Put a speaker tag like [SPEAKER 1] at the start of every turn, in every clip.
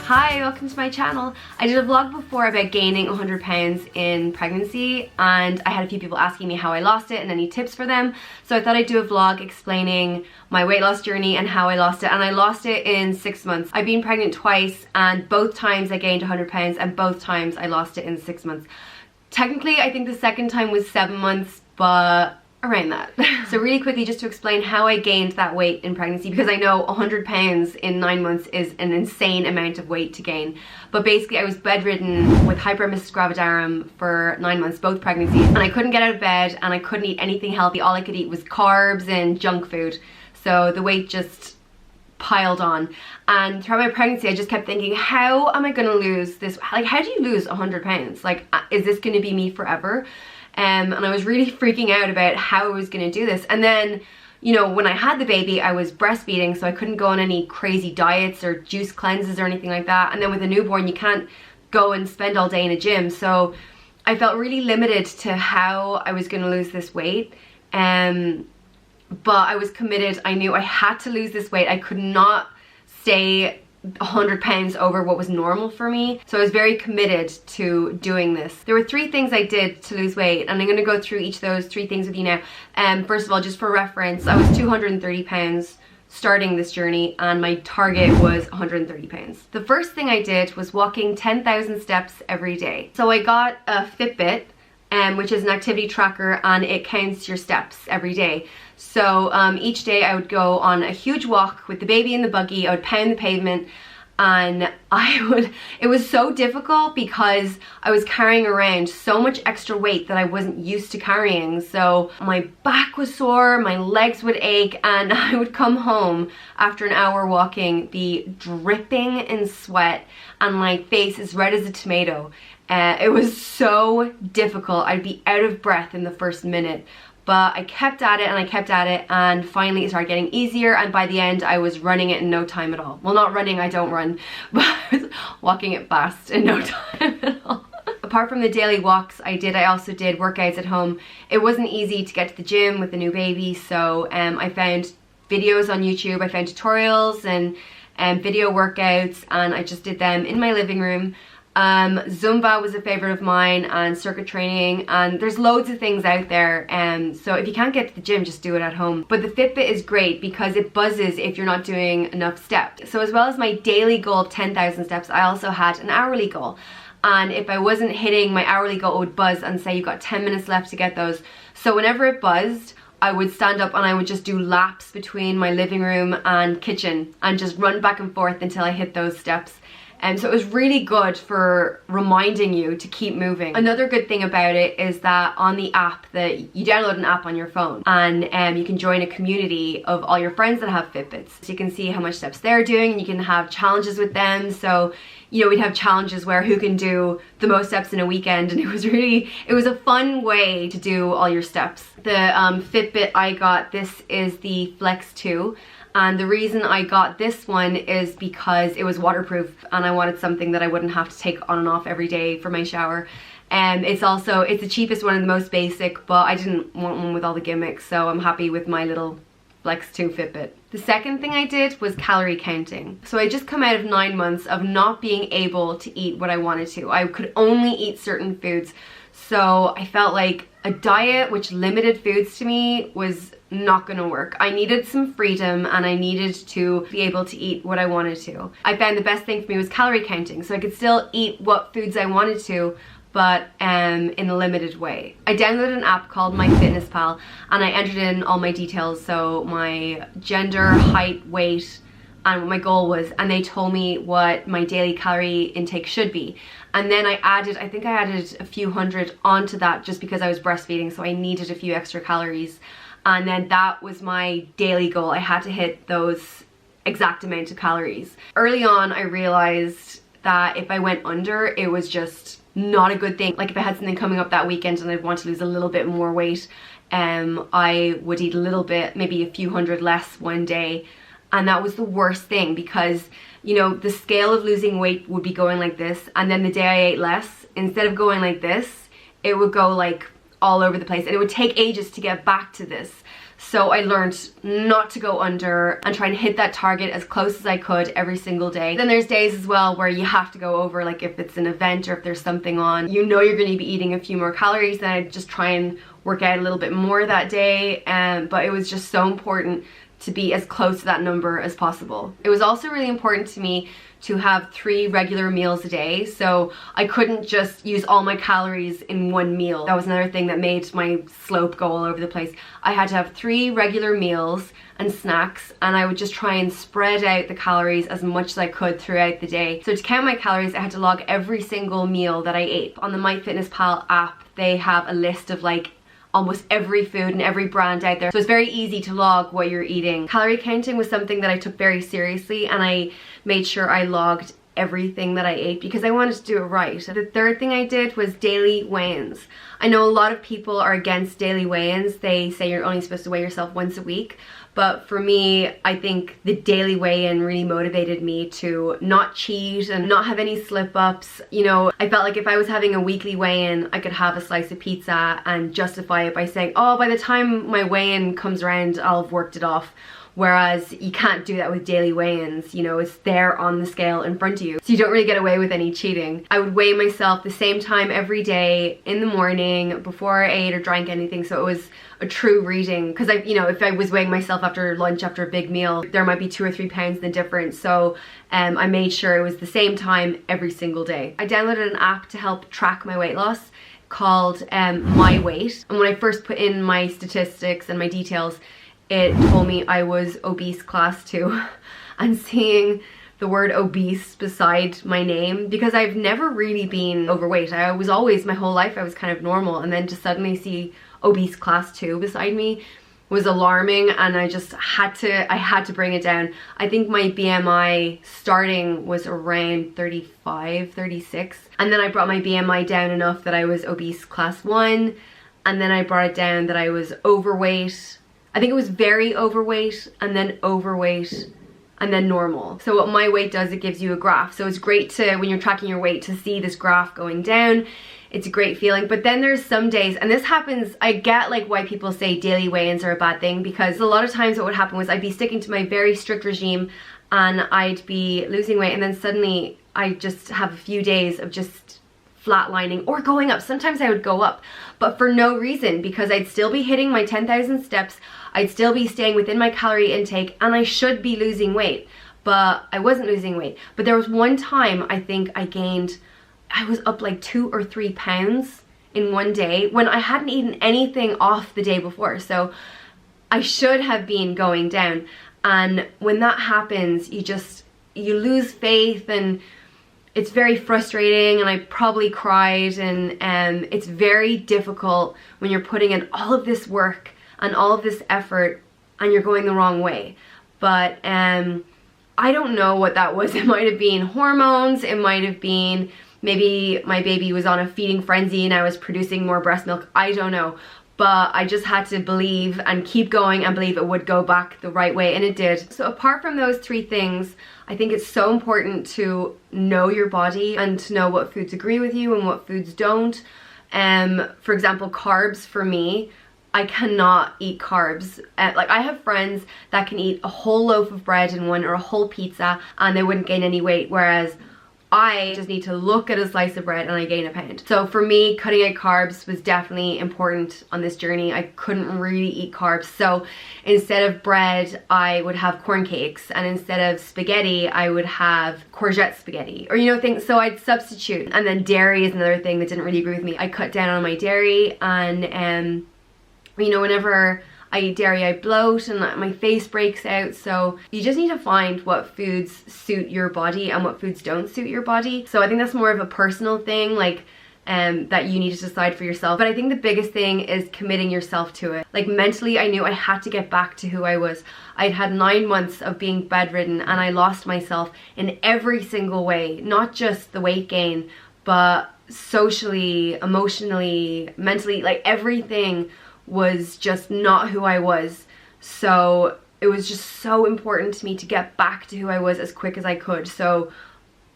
[SPEAKER 1] Hi, welcome to my channel. I did a vlog before about gaining 100 pounds in pregnancy, and I had a few people asking me how I lost it and any tips for them. So I thought I'd do a vlog explaining my weight loss journey and how I lost it, and I lost it in 6 months. I've been pregnant twice, and both times I gained 100 pounds and both times I lost it in 6 months. Technically, I think the second time was 7 months, but around that. So really quickly, just to explain how I gained that weight in pregnancy, because I know 100 pounds in 9 months is an insane amount of weight to gain. But basically, I was bedridden with hyperemesis gravidarum for 9 months, both pregnancies, and I couldn't get out of bed and I couldn't eat anything healthy. All I could eat was carbs and junk food. So the weight just piled on, and throughout my pregnancy I just kept thinking, how am I gonna lose this? Like, how do you lose 100 pounds? Like, is this gonna be me forever? And I was really freaking out about how I was gonna do this. And then, you know, when I had the baby, I was breastfeeding, so I couldn't go on any crazy diets or juice cleanses or anything like that. And then with a newborn, you can't go and spend all day in a gym. So I felt really limited to how I was gonna lose this weight. But I was committed. I knew I had to lose this weight. I could not stay 100 pounds over what was normal for me. So I was very committed to doing this. There were 3 things I did to lose weight, and I'm going to go through each of those 3 things with you now. First of all, just for reference, I was 230 pounds starting this journey, and my target was 130 pounds. The first thing I did was walking 10,000 steps every day. So I got a Fitbit, which is an activity tracker, and it counts your steps every day. So each day I would go on a huge walk with the baby in the buggy. I would pound the pavement, and it was so difficult because I was carrying around so much extra weight that I wasn't used to carrying. So my back was sore, my legs would ache, and I would come home after an hour walking, be dripping in sweat, and my face as red as a tomato. It was so difficult. I'd be out of breath in the first minute. But I kept at it and I kept at it, and finally it started getting easier, and by the end I was running it in no time at all. Well, not running, I don't run, but I was walking it fast in no time at all. Apart from the daily walks I also did workouts at home. It wasn't easy to get to the gym with the new baby, so I found videos on YouTube, I found tutorials and video workouts, and I just did them in my living room. Zumba was a favorite of mine, and circuit training, and there's loads of things out there, so if you can't get to the gym, just do it at home. But the Fitbit is great because it buzzes if you're not doing enough steps. So as well as my daily goal of 10,000 steps, I also had an hourly goal, and if I wasn't hitting my hourly goal, it would buzz and say you've got 10 minutes left to get those. So whenever it buzzed, I would stand up and I would just do laps between my living room and kitchen and just run back and forth until I hit those steps. So it was really good for reminding you to keep moving. Another good thing about it is that on the app, that you download an app on your phone, and you can join a community of all your friends that have Fitbits. So you can see how much steps they're doing, and you can have challenges with them. So, you know, we'd have challenges where who can do the most steps in a weekend, and it was a fun way to do all your steps. The Fitbit I got, this is the Flex 2. And the reason I got this one is because it was waterproof, and I wanted something that I wouldn't have to take on and off every day for my shower. It's the cheapest one and the most basic, but I didn't want one with all the gimmicks, so I'm happy with my little Flex 2 Fitbit. The second thing I did was calorie counting. So I just come out of 9 months of not being able to eat what I wanted to. I could only eat certain foods. So I felt like a diet which limited foods to me was not gonna work. I needed some freedom, and I needed to be able to eat what I wanted to. I found the best thing for me was calorie counting, so I could still eat what foods I wanted to, but in a limited way. I downloaded an app called MyFitnessPal, and I entered in all my details, so my gender, height, weight, and what my goal was, and they told me what my daily calorie intake should be. And then I think I added a few hundred onto that just because I was breastfeeding, so I needed a few extra calories. And then that was my daily goal. I had to hit those exact amount of calories. Early on, I realized that if I went under, it was just not a good thing. Like, if I had something coming up that weekend and I'd want to lose a little bit more weight, I would eat a little bit, maybe a few hundred less one day. And that was the worst thing because, you know, the scale of losing weight would be going like this, and then the day I ate less, instead of going like this, it would go like all over the place, and it would take ages to get back to this. So I learned not to go under and try and hit that target as close as I could every single day. Then there's days as well where you have to go over, like if it's an event or if there's something on, you know you're going to be eating a few more calories, then I just try and work out a little bit more that day. But it was just so important to be as close to that number as possible. It was also really important to me to have 3 regular meals a day, so I couldn't just use all my calories in one meal. That was another thing that made my slope go all over the place. I had to have 3 regular meals and snacks, and I would just try and spread out the calories as much as I could throughout the day. So to count my calories, I had to log every single meal that I ate. On the MyFitnessPal app, they have a list of like almost every food and every brand out there. So it's very easy to log what you're eating. Calorie counting was something that I took very seriously, and I made sure I logged everything that I ate because I wanted to do it right. The third thing I did was daily weigh-ins. I know a lot of people are against daily weigh-ins. They say you're only supposed to weigh yourself once a week. But for me, I think the daily weigh-in really motivated me to not cheat and not have any slip-ups. You know, I felt like if I was having a weekly weigh-in, I could have a slice of pizza and justify it by saying, oh, by the time my weigh-in comes around, I'll have worked it off. Whereas you can't do that with daily weigh-ins, you know, it's there on the scale in front of you. So you don't really get away with any cheating. I would weigh myself the same time every day in the morning before I ate or drank anything, so it was a true reading. Because you know, if I was weighing myself after lunch, after a big meal, there might be 2 or 3 pounds in the difference. So I made sure it was the same time every single day. I downloaded an app to help track my weight loss called My Weight. And when I first put in my statistics and my details, it told me I was obese class 2. And seeing the word obese beside my name, because I've never really been overweight. I was always, my whole life I was kind of normal, and then to suddenly see obese class 2 beside me was alarming, and I just had to bring it down. I think my BMI starting was around 35, 36, and then I brought my BMI down enough that I was obese class 1, and then I brought it down that I was overweight. I think it was very overweight, and then overweight, and then normal. So what My Weight does, it gives you a graph. So it's great to, when you're tracking your weight, to see this graph going down. It's a great feeling. But then there's some days, and this happens, I get like why people say daily weigh-ins are a bad thing, because a lot of times what would happen was I'd be sticking to my very strict regime and I'd be losing weight, and then suddenly I just have a few days of just flatlining or going up. Sometimes I would go up, but for no reason, because I'd still be hitting my 10,000 steps, I'd still be staying within my calorie intake, and I should be losing weight, but I wasn't losing weight. But there was one time I think I was up like 2 or 3 pounds in one day when I hadn't eaten anything off the day before. So I should have been going down. And when that happens, you lose faith, and it's very frustrating, and I probably cried, and it's very difficult when you're putting in all of this work and all of this effort and you're going the wrong way. But I don't know what that was. It might have been hormones, it might have been maybe my baby was on a feeding frenzy and I was producing more breast milk, I don't know. But I just had to believe and keep going and believe it would go back the right way, and it did. So apart from those 3 things, I think it's so important to know your body and to know what foods agree with you and what foods don't. For example, carbs for me, I cannot eat carbs. Like, I have friends that can eat a whole loaf of bread in one, or a whole pizza, and they wouldn't gain any weight, whereas I just need to look at a slice of bread and I gain a pound. So for me, cutting out carbs was definitely important on this journey. I couldn't really eat carbs. So instead of bread, I would have corn cakes, and instead of spaghetti, I would have courgette spaghetti, or things. So I'd substitute. And then dairy is another thing that didn't really agree with me. I cut down on my dairy, and whenever I eat dairy, I bloat and my face breaks out. So you just need to find what foods suit your body and what foods don't suit your body. So I think that's more of a personal thing, like that you need to decide for yourself. But I think the biggest thing is committing yourself to it. Like, mentally, I knew I had to get back to who I was. I'd had 9 months of being bedridden, and I lost myself in every single way, not just the weight gain, but socially, emotionally, mentally, like everything was just not who I was. So it was just so important to me to get back to who I was as quick as I could. So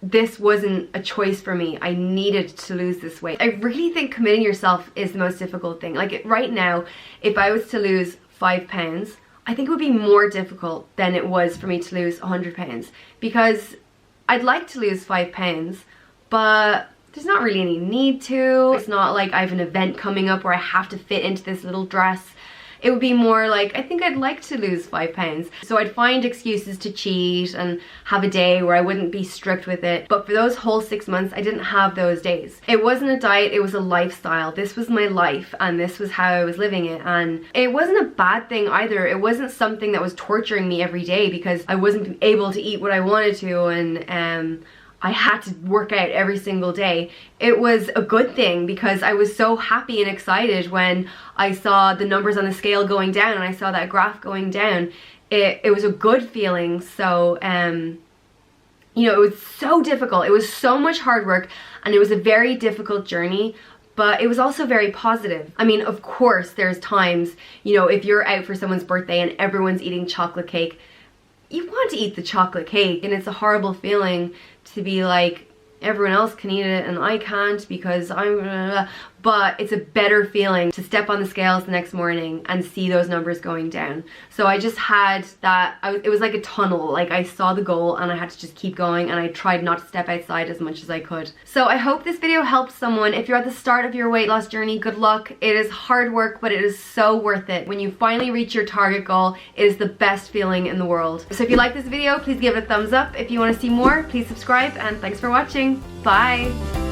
[SPEAKER 1] this wasn't a choice for me. I needed to lose this weight. I really think committing yourself is the most difficult thing. Like, right now, if I was to lose 5 pounds, I think it would be more difficult than it was for me to lose 100 pounds, because I'd like to lose 5 pounds, but there's not really any need to. It's not like I have an event coming up where I have to fit into this little dress. It would be more like, I think I'd like to lose 5 pounds. So I'd find excuses to cheat and have a day where I wouldn't be strict with it. But for those whole 6 months, I didn't have those days. It wasn't a diet, it was a lifestyle. This was my life and this was how I was living it. And it wasn't a bad thing either. It wasn't something that was torturing me every day because I wasn't able to eat what I wanted to, and I had to work out every single day. It was a good thing because I was so happy and excited when I saw the numbers on the scale going down and I saw that graph going down. It was a good feeling. So, you know, it was so difficult. It was so much hard work and it was a very difficult journey, but it was also very positive. I mean, of course, there's times, you know, if you're out for someone's birthday and everyone's eating chocolate cake, you want to eat the chocolate cake, and it's a horrible feeling to be like, everyone else can eat it and I can't because I'm... But it's a better feeling to step on the scales the next morning and see those numbers going down. So I just had that, it was like a tunnel. Like I saw the goal and I had to just keep going, and I tried not to step outside as much as I could. So I hope this video helped someone. If you're at the start of your weight loss journey, good luck. It is hard work, but it is so worth it. When you finally reach your target goal, it is the best feeling in the world. So if you like this video, please give it a thumbs up. If you want to see more, please subscribe, and thanks for watching. Bye!